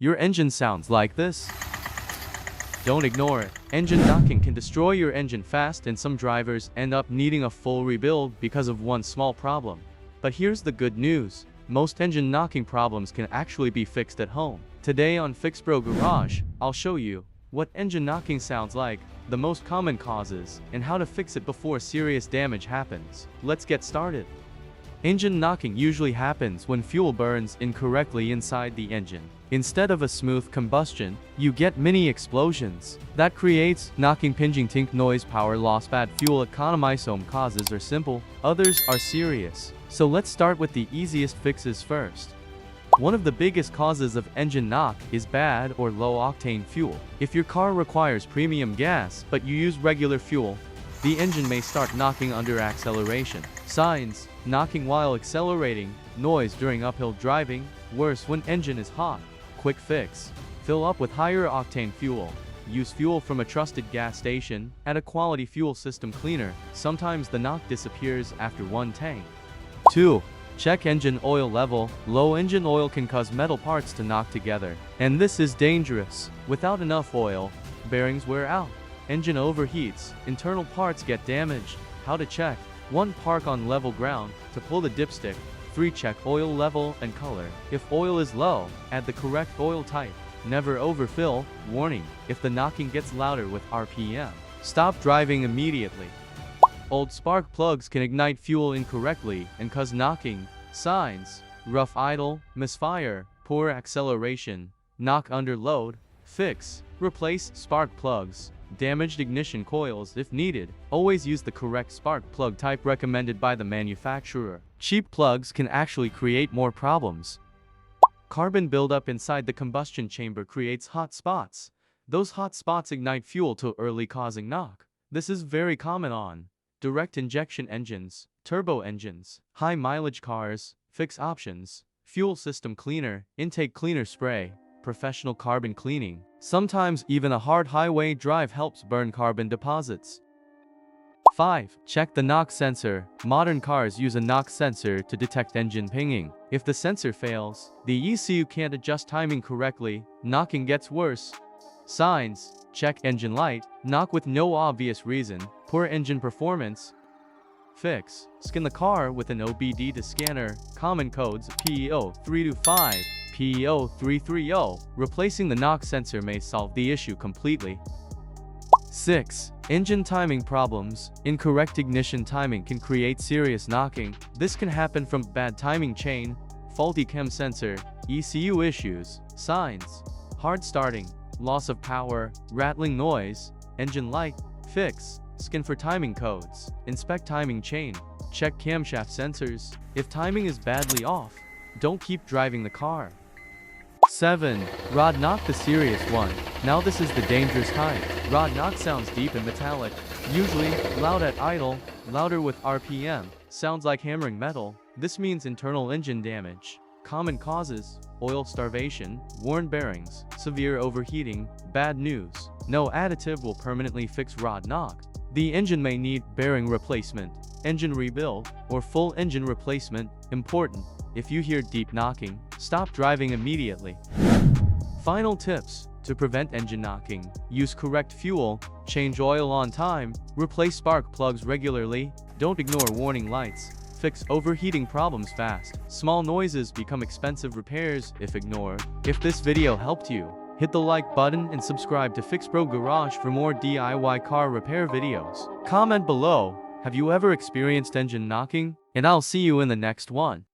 Your engine sounds like this? Don't ignore it. Engine knocking can destroy your engine fast, and some drivers end up needing a full rebuild because of one small problem. But here's the good news. Most engine knocking problems can actually be fixed at home. Today on FixPro Garage, I'll show you what engine knocking sounds like, the most common causes, and how to fix it before serious damage happens. Let's get started. Engine knocking usually happens when fuel burns incorrectly inside the engine. Instead of a smooth combustion, you get mini explosions. That creates knocking, pinging, tink noise, power loss. Bad fuel economy. Some causes are simple, others are serious. So let's start with the easiest fixes first. One of the biggest causes of engine knock is bad or low octane fuel. If your car requires premium gas but you use regular fuel, the engine may start knocking under acceleration. Signs: knocking while accelerating, noise during uphill driving, worse when engine is hot. Quick fix: fill up with higher octane fuel. Use fuel from a trusted gas station. Add a quality fuel system cleaner. Sometimes the knock disappears after one tank. 2. Check engine oil level. Low engine oil can cause metal parts to knock together, and this is dangerous. Without enough oil, bearings wear out, engine overheats, internal parts get damaged. How to check: 1. Park on level ground to pull the dipstick. 3. Check oil level and color. If oil is low, add the correct oil type. Never overfill. Warning: if the knocking gets louder with RPM, stop driving immediately. Old spark plugs can ignite fuel incorrectly and cause knocking. Signs: rough idle, misfire, poor acceleration, knock under load. Fix: replace spark plugs. Damaged ignition coils if needed. Always use the correct spark plug type recommended by the manufacturer. Cheap plugs can actually create more problems. Carbon buildup inside the combustion chamber creates hot spots. Those hot spots ignite fuel too early, causing knock. This is very common on direct injection engines, turbo engines, high mileage cars. Fix options: fuel system cleaner, intake cleaner spray, professional carbon cleaning. Sometimes even a hard highway drive helps burn carbon deposits. 5. Check the knock sensor. Modern cars use a knock sensor to detect engine pinging. If the sensor fails, the ECU can't adjust timing correctly, knocking gets worse. Signs: check engine light, knock with no obvious reason, poor engine performance. Fix: scan the car with an OBD scanner. Common codes: PEO 325, PEO 330. Replacing the knock sensor may solve the issue completely. 6. Engine timing problems. Incorrect ignition timing can create serious knocking. This can happen from bad timing chain, faulty chem sensor, ECU issues. Signs: hard starting, loss of power, rattling noise, engine light. Fix: scan for timing codes. Inspect timing chain. Check camshaft sensors. If timing is badly off, don't keep driving the car. 7. Rod knock, the serious one. Now this is the dangerous kind. Rod knock sounds deep and metallic, usually loud at idle, louder with RPM, sounds like hammering metal. This means internal engine damage. Common causes: oil starvation, worn bearings, severe overheating. Bad news: no additive will permanently fix rod knock. The engine may need bearing replacement, engine rebuild, or full engine replacement. Important: if you hear deep knocking, stop driving immediately. Final tips to prevent engine knocking: use correct fuel, change oil on time, replace spark plugs regularly, don't ignore warning lights, fix overheating problems fast. Small noises become expensive repairs if ignored. If this video helped you, hit the like button and subscribe to FixPro Garage for more DIY car repair videos. Comment below: have you ever experienced engine knocking? And I'll see you in the next one.